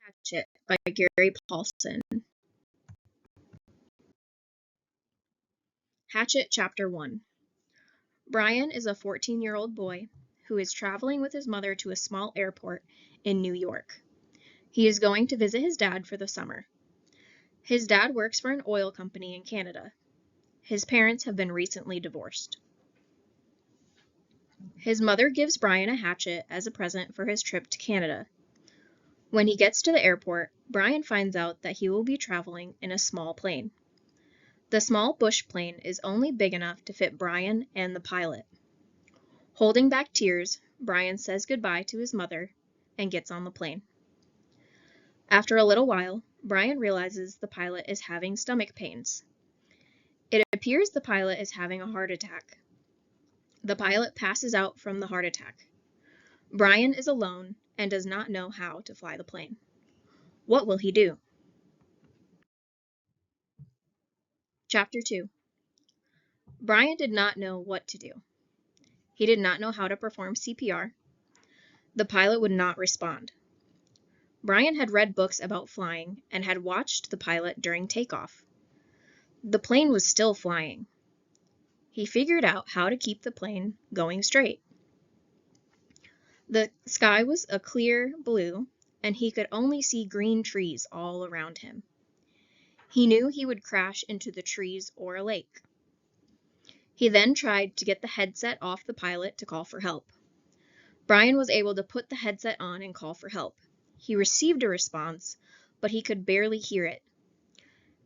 Hatchet by Gary Paulsen. Hatchet Chapter 1. Brian is a 14-year-old boy who is traveling with his mother to a small airport in New York. He is going to visit his dad for the summer. His dad works for an oil company in Canada. His parents have been recently divorced. His mother gives Brian a hatchet as a present for his trip to Canada. When he gets to the airport, Brian finds out that he will be traveling in a small plane. The small bush plane is only big enough to fit Brian and the pilot. Holding back tears, Brian says goodbye to his mother and gets on the plane. After a little while, Brian realizes the pilot is having stomach pains. It appears the pilot is having a heart attack. The pilot passes out from the heart attack. Brian is alone and does not know how to fly the plane. What will he do? Chapter 2. Brian did not know what to do. He did not know how to perform CPR. The pilot would not respond. Brian had read books about flying and had watched the pilot during takeoff. The plane was still flying. He figured out how to keep the plane going straight. The sky was a clear blue, and he could only see green trees all around him. He knew he would crash into the trees or a lake. He then tried to get the headset off the pilot to call for help. Brian was able to put the headset on and call for help. He received a response, but he could barely hear it.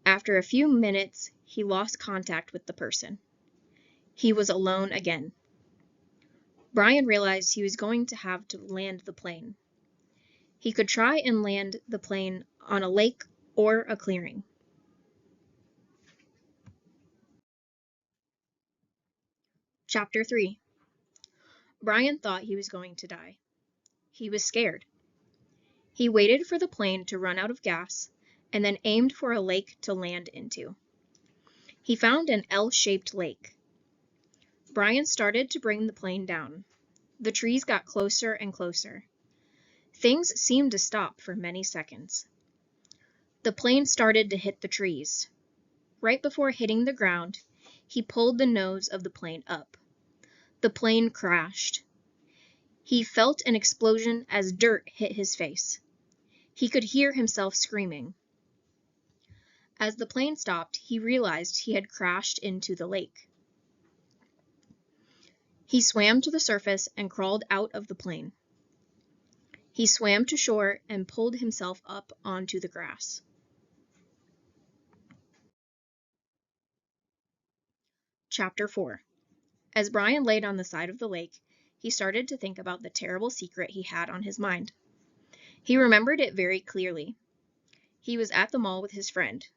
After a few minutes, he lost contact with the person. He was alone again. Brian realized he was going to have to land the plane. He could try and land the plane on a lake or a clearing. Chapter 3. Brian thought he was going to die. He was scared. He waited for the plane to run out of gas and then aimed for a lake to land into. He found an L-shaped lake. Brian started to bring the plane down. The trees got closer and closer. Things seemed to stop for many seconds. The plane started to hit the trees. Right before hitting the ground, he pulled the nose of the plane up. The plane crashed. He felt an explosion as dirt hit his face. He could hear himself screaming. As the plane stopped, he realized he had crashed into the lake. He swam to the surface and crawled out of the plane. He swam to shore and pulled himself up onto the grass. Chapter 4. As Brian laid on the side of the lake, he started to think about the terrible secret he had on his mind. He remembered it very clearly. He was at the mall with his friend.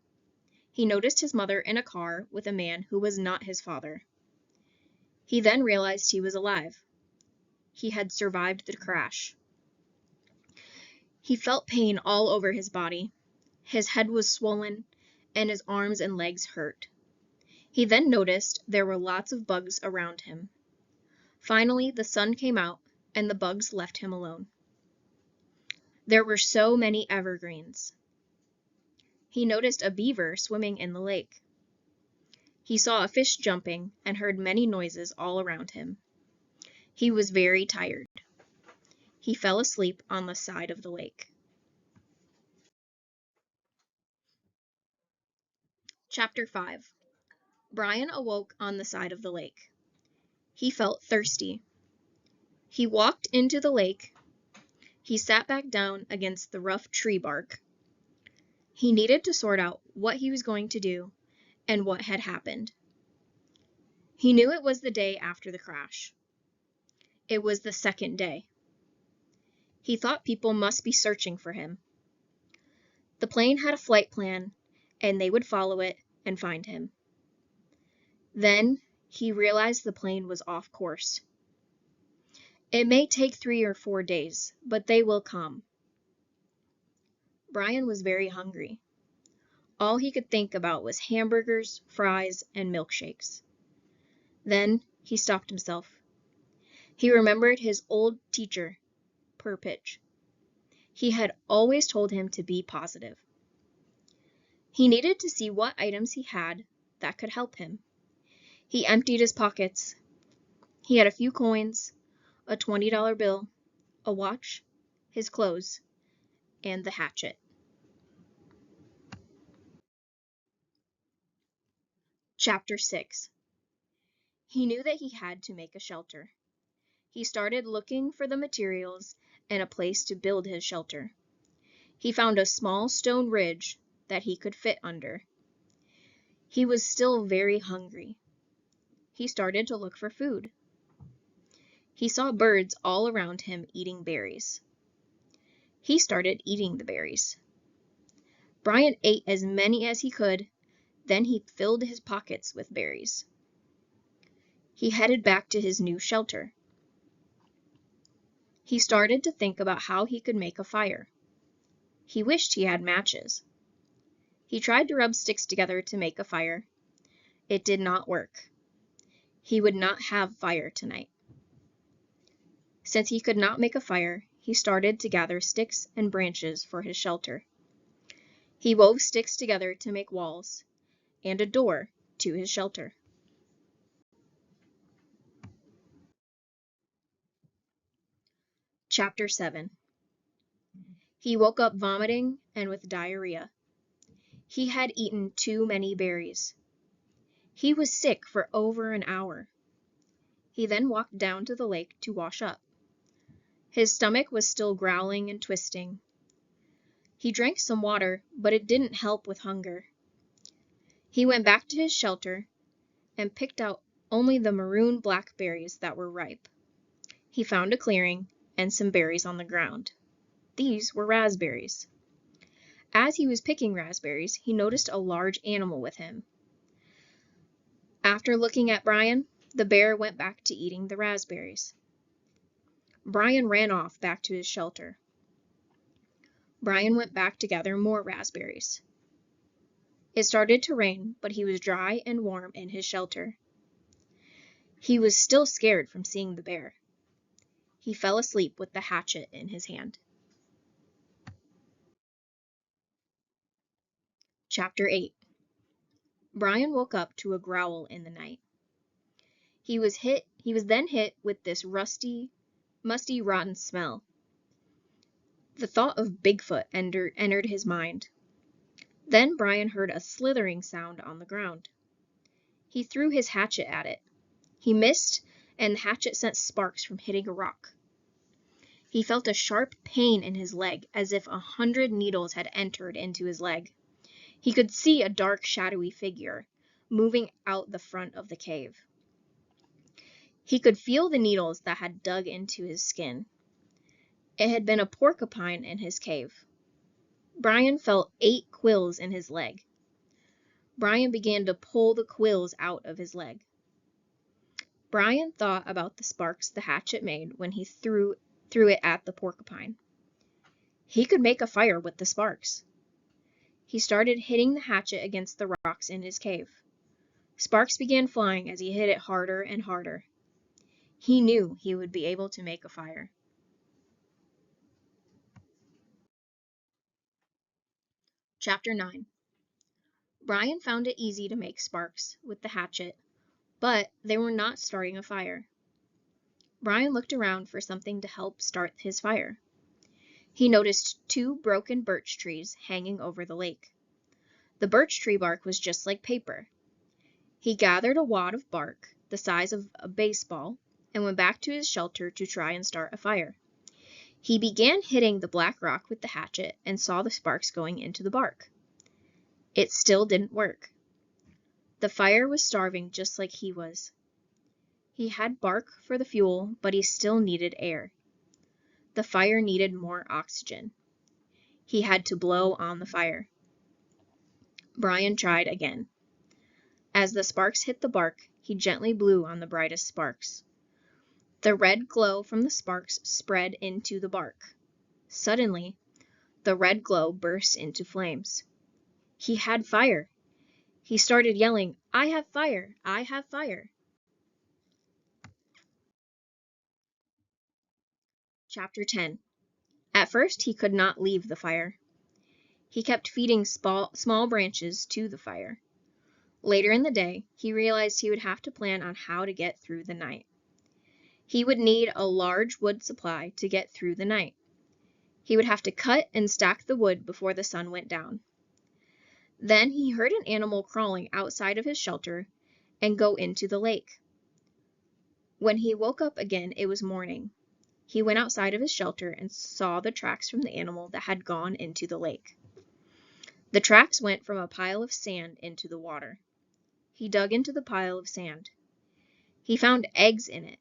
He noticed his mother in a car with a man who was not his father. He then realized he was alive. He had survived the crash. He felt pain all over his body. His head was swollen, and his arms and legs hurt. He then noticed there were lots of bugs around him. Finally, the sun came out, and the bugs left him alone. There were so many evergreens. He noticed a beaver swimming in the lake. He saw a fish jumping and heard many noises all around him. He was very tired. He fell asleep on the side of the lake. Chapter 5. Brian awoke on the side of the lake. He felt thirsty. He walked into the lake. He sat back down against the rough tree bark. He needed to sort out what he was going to do and what had happened. He knew it was the day after the crash. It was the second day. He thought people must be searching for him. The plane had a flight plan, and they would follow it and find him. Then he realized the plane was off course. It may take 3 or 4 days, but they will come. Brian was very hungry. All he could think about was hamburgers, fries, and milkshakes. Then he stopped himself. He remembered his old teacher, Perpich. He had always told him to be positive. He needed to see what items he had that could help him. He emptied his pockets. He had a few coins, a $20 bill, a watch, his clothes, and the hatchet. Chapter 6. He knew that he had to make a shelter. He started looking for the materials and a place to build his shelter. He found a small stone ridge that he could fit under. He was still very hungry. He started to look for food. He saw birds all around him eating berries. He started eating the berries. Brian ate as many as he could, then he filled his pockets with berries. He headed back to his new shelter. He started to think about how he could make a fire. He wished he had matches. He tried to rub sticks together to make a fire. It did not work. He would not have fire tonight. Since he could not make a fire, he started to gather sticks and branches for his shelter. He wove sticks together to make walls and a door to his shelter. Chapter 7. He woke up vomiting and with diarrhea. He had eaten too many berries. He was sick for over an hour. He then walked down to the lake to wash up. His stomach was still growling and twisting. He drank some water, but it didn't help with hunger. He went back to his shelter and picked out only the maroon blackberries that were ripe. He found a clearing and some berries on the ground. These were raspberries. As he was picking raspberries, he noticed a large animal with him. After looking at Brian, the bear went back to eating the raspberries. Brian ran off back to his shelter. Brian went back to gather more raspberries. It started to rain, but he was dry and warm in his shelter. He was still scared from seeing the bear. He fell asleep with the hatchet in his hand. Chapter 8. Brian woke up to a growl in the night. He was then hit with this rusty, musty, rotten smell. The thought of Bigfoot entered his mind. Then Brian heard a slithering sound on the ground. He threw his hatchet at it. He missed, and the hatchet sent sparks from hitting a rock. He felt a sharp pain in his leg, as if 100 needles had entered into his leg. He could see a dark, shadowy figure moving out the front of the cave. He could feel the needles that had dug into his skin. It had been a porcupine in his cave. Brian felt 8 quills in his leg. Brian began to pull the quills out of his leg. Brian thought about the sparks the hatchet made when he threw it at the porcupine. He could make a fire with the sparks. He started hitting the hatchet against the rocks in his cave. Sparks began flying as he hit it harder and harder. He knew he would be able to make a fire. Chapter 9. Brian found it easy to make sparks with the hatchet, but they were not starting a fire. Brian looked around for something to help start his fire. He noticed 2 broken birch trees hanging over the lake. The birch tree bark was just like paper. He gathered a wad of bark the size of a baseball and went back to his shelter to try and start a fire. He began hitting the black rock with the hatchet and saw the sparks going into the bark. It still didn't work. The fire was starving just like he was. He had bark for the fuel, but he still needed air. The fire needed more oxygen. He had to blow on the fire. Brian tried again. As the sparks hit the bark, he gently blew on the brightest sparks. The red glow from the sparks spread into the bark. Suddenly, the red glow burst into flames. He had fire. He started yelling, "I have fire! I have fire!" Chapter 10. At first, he could not leave the fire. He kept feeding small branches to the fire. Later in the day, he realized he would have to plan on how to get through the night. He would need a large wood supply to get through the night. He would have to cut and stack the wood before the sun went down. Then he heard an animal crawling outside of his shelter and go into the lake. When he woke up again, it was morning. He went outside of his shelter and saw the tracks from the animal that had gone into the lake. The tracks went from a pile of sand into the water. He dug into the pile of sand. He found eggs in it.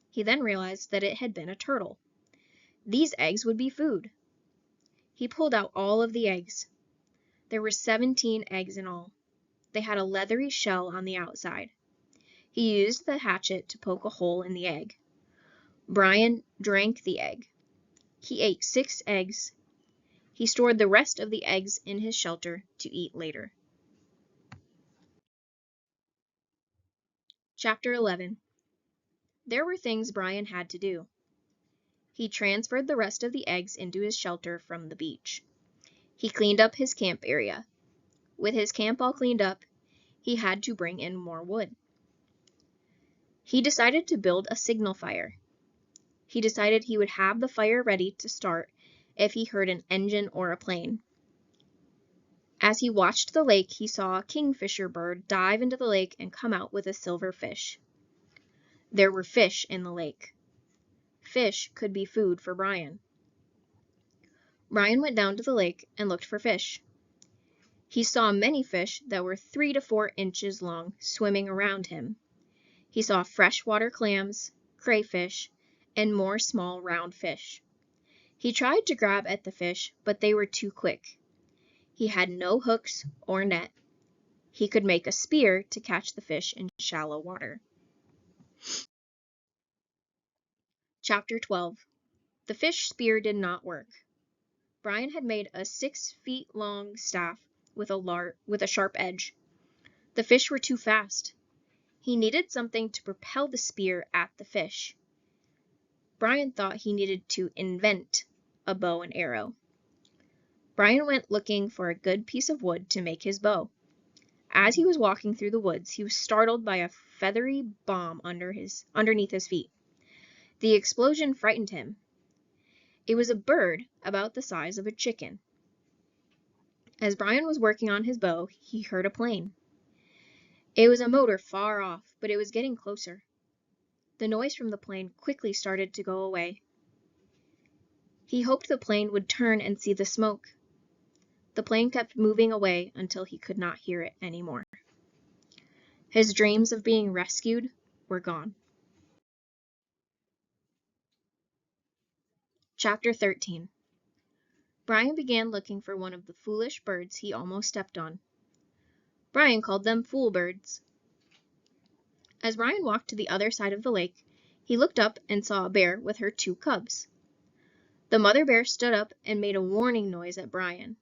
He then realized that it had been a turtle. These eggs would be food. He pulled out all of the eggs. There were 17 eggs in all. They had a leathery shell on the outside. He used the hatchet to poke a hole in the egg. Brian drank the egg. He ate 6 eggs. He stored the rest of the eggs in his shelter to eat later. Chapter 11. There were things Brian had to do. He transferred the rest of the eggs into his shelter from the beach. He cleaned up his camp area. With his camp all cleaned up, he had to bring in more wood. He decided to build a signal fire. He decided he would have the fire ready to start if he heard an engine or a plane. As he watched the lake, he saw a kingfisher bird dive into the lake and come out with a silver fish. There were fish in the lake. Fish could be food for Brian. Brian went down to the lake and looked for fish. He saw many fish that were 3 to 4 inches long swimming around him. He saw freshwater clams, crayfish, and more small round fish. He tried to grab at the fish, but they were too quick. He had no hooks or net. He could make a spear to catch the fish in shallow water. Chapter 12. The fish spear did not work. Brian had made a 6 feet long staff with a sharp edge. The fish were too fast. He needed something to propel the spear at the fish. Brian thought he needed to invent a bow and arrow. Brian went looking for a good piece of wood to make his bow. As he was walking through the woods, he was startled by a feathery bomb underneath his feet. The explosion frightened him. It was a bird about the size of a chicken. As Brian was working on his bow, he heard a plane. It was a motor far off, but it was getting closer. The noise from the plane quickly started to go away. He hoped the plane would turn and see the smoke. The plane kept moving away until he could not hear it anymore. His dreams of being rescued were gone. Chapter 13. Brian began looking for one of the foolish birds he almost stepped on. Brian called them fool birds. As Brian walked to the other side of the lake, he looked up and saw a bear with her 2 cubs. The mother bear stood up and made a warning noise at Brian.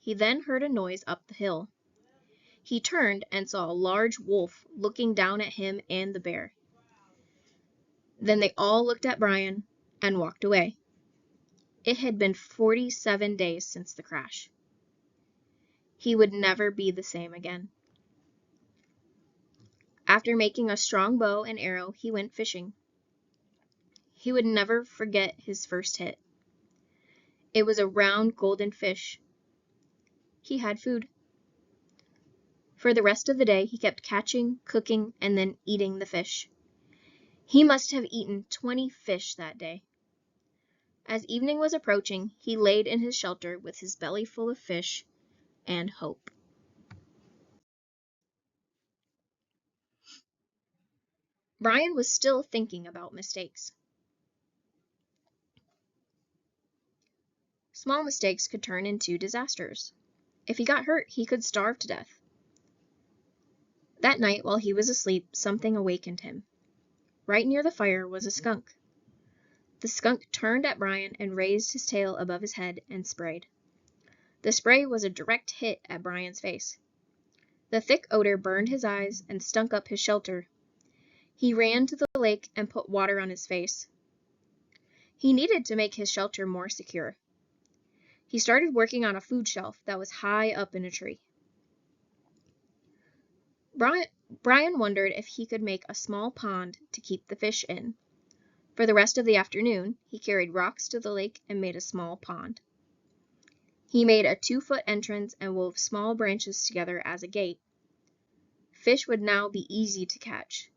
He then heard a noise up the hill. He turned and saw a large wolf looking down at him and the bear. Then they all looked at Brian and walked away. It had been 47 days since the crash. He would never be the same again. After making a strong bow and arrow, he went fishing. He would never forget his first hit. It was a round golden fish. He had food. For the rest of the day, he kept catching, cooking, and then eating the fish. He must have eaten 20 fish that day. As evening was approaching, he laid in his shelter with his belly full of fish and hope. Brian was still thinking about mistakes. Small mistakes could turn into disasters. If he got hurt, he could starve to death. That night, while he was asleep, something awakened him. Right near the fire was a skunk. The skunk turned at Brian and raised his tail above his head and sprayed. The spray was a direct hit at Brian's face. The thick odor burned his eyes and stunk up his shelter. He ran to the lake and put water on his face. He needed to make his shelter more secure. He started working on a food shelf that was high up in a tree. Brian wondered if he could make a small pond to keep the fish in. For the rest of the afternoon, he carried rocks to the lake and made a small pond. He made a 2-foot entrance and wove small branches together as a gate. Fish would now be easy to catch.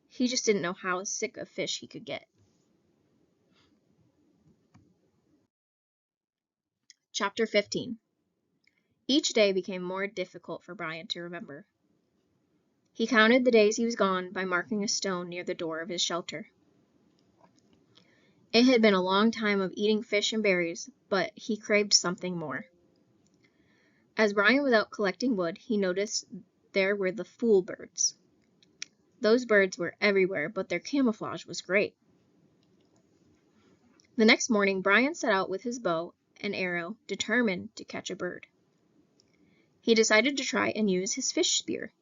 He just didn't know how sick of fish he could get. Chapter 15. Each day became more difficult for Brian to remember. He counted the days he was gone by marking a stone near the door of his shelter. It had been a long time of eating fish and berries, but he craved something more. As Brian was out collecting wood, he noticed there were the fool birds. Those birds were everywhere, but their camouflage was great. The next morning, Brian set out with his bow and arrow, determined to catch a bird. He decided to try and use his fish spear.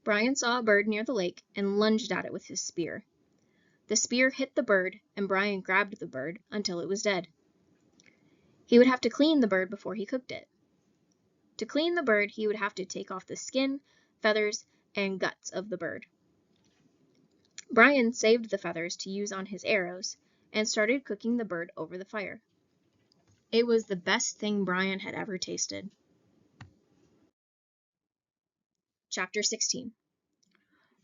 Brian saw a bird near the lake and lunged at it with his spear. The spear hit the bird, and Brian grabbed the bird until it was dead. He would have to clean the bird before he cooked it. To clean the bird, he would have to take off the skin, feathers, and guts of the bird. Brian saved the feathers to use on his arrows and started cooking the bird over the fire. It was the best thing Brian had ever tasted. Chapter 16.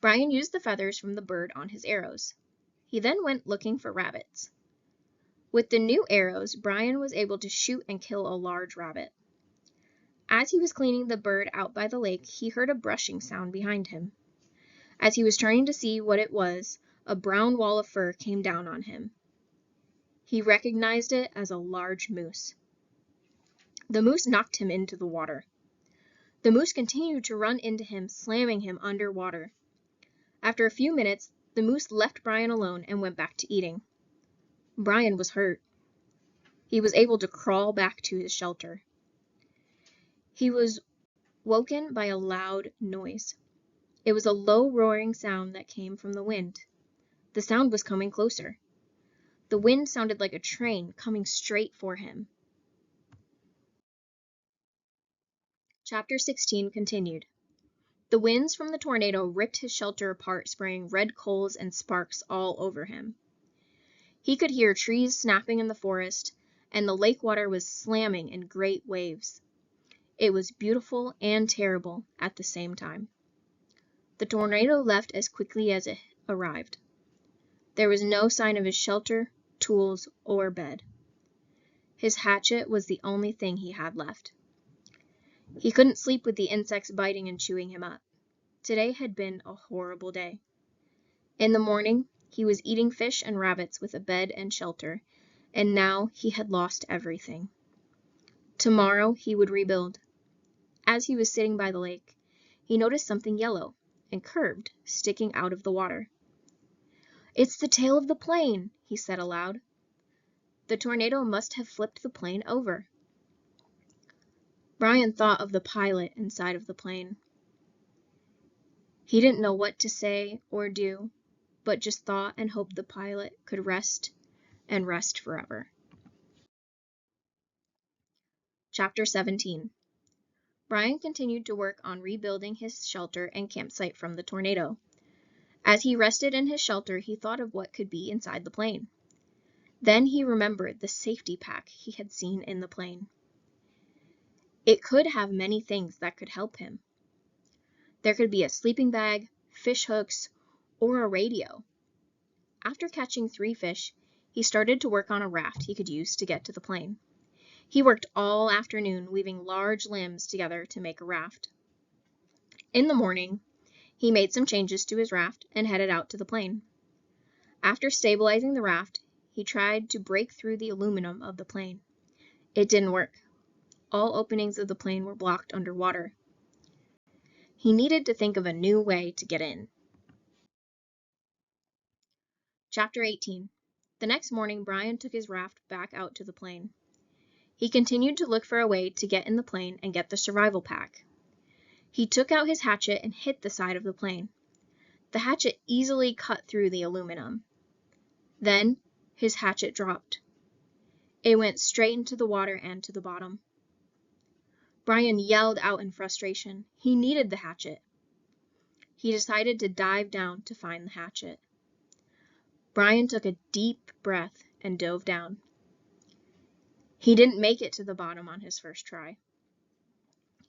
Brian used the feathers from the bird on his arrows. He then went looking for rabbits. With the new arrows, Brian was able to shoot and kill a large rabbit. As he was cleaning the bird out by the lake, he heard a brushing sound behind him. As he was turning to see what it was, a brown wall of fur came down on him. He recognized it as a large moose. The moose knocked him into the water. The moose continued to run into him, slamming him underwater. After a few minutes, the moose left Brian alone and went back to eating. Brian was hurt. He was able to crawl back to his shelter. He was woken by a loud noise. It was a low roaring sound that came from the wind. The sound was coming closer. The wind sounded like a train coming straight for him. Chapter 16 continued. The winds from the tornado ripped his shelter apart, spraying red coals and sparks all over him. He could hear trees snapping in the forest, and the lake water was slamming in great waves. It was beautiful and terrible at the same time. The tornado left as quickly as it arrived. There was no sign of his shelter, tools, or bed. His hatchet was the only thing he had left. He couldn't sleep with the insects biting and chewing him up. Today had been a horrible day. In the morning, he was eating fish and rabbits with a bed and shelter, and now he had lost everything. Tomorrow he would rebuild. As he was sitting by the lake, he noticed something yellow and curved sticking out of the water. "It's the tail of the plane," he said aloud. The tornado must have flipped the plane over. Brian thought of the pilot inside of the plane. He didn't know what to say or do, but just thought and hoped the pilot could rest and rest forever. Chapter 17. Brian continued to work on rebuilding his shelter and campsite from the tornado. As he rested in his shelter, he thought of what could be inside the plane. Then he remembered the safety pack he had seen in the plane. It could have many things that could help him. There could be a sleeping bag, fish hooks, or a radio. After catching 3 fish, he started to work on a raft he could use to get to the plane. He worked all afternoon, weaving large limbs together to make a raft. In the morning, he made some changes to his raft and headed out to the plane. After stabilizing the raft, he tried to break through the aluminum of the plane. It didn't work. All openings of the plane were blocked underwater. He needed to think of a new way to get in. Chapter 18. The next morning, Brian took his raft back out to the plane. He continued to look for a way to get in the plane and get the survival pack. He took out his hatchet and hit the side of the plane. The hatchet easily cut through the aluminum. Then, His hatchet dropped. It went straight into the water and to the bottom. Brian yelled out in frustration. He needed the hatchet. He decided to dive down to find the hatchet. Brian took a deep breath and dove down. He didn't make it to the bottom on his first try.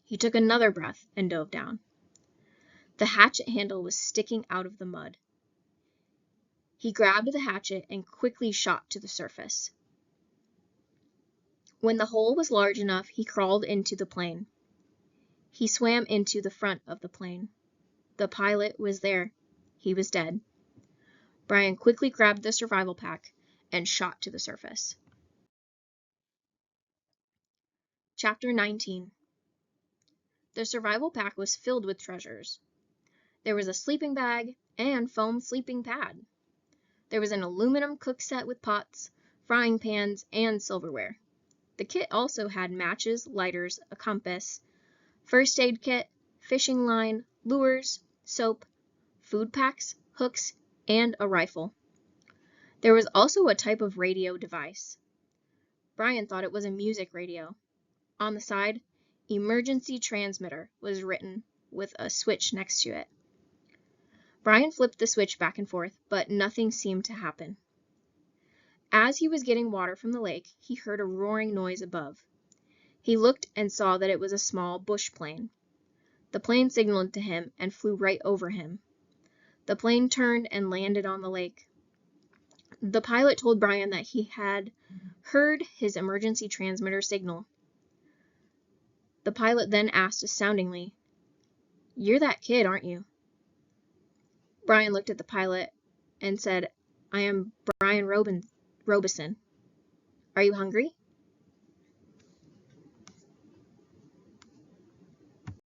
He took another breath and dove down. The hatchet handle was sticking out of the mud. He grabbed the hatchet and quickly shot to the surface. When the hole was large enough, he crawled into the plane. He swam into the front of the plane. The pilot was there. He was dead. Brian quickly grabbed the survival pack and shot to the surface. Chapter 19. The survival pack was filled with treasures. There was a sleeping bag and foam sleeping pad. There was an aluminum cook set with pots, frying pans, and silverware. The kit also had matches, lighters, a compass, first aid kit, fishing line, lures, soap, food packs, hooks, and a rifle. There was also a type of radio device. Brian thought it was a music radio. On the side, emergency transmitter was written with a switch next to it. Brian flipped the switch back and forth, but nothing seemed to happen. As he was getting water from the lake, he heard a roaring noise above. He looked and saw that it was a small bush plane. The plane signaled to him and flew right over him. The plane turned and landed on the lake. The pilot told Brian that he had heard his emergency transmitter signal. The pilot then asked astoundingly, "You're that kid, aren't you?" Brian looked at the pilot and said, "I am Brian Robeson. Are you hungry?"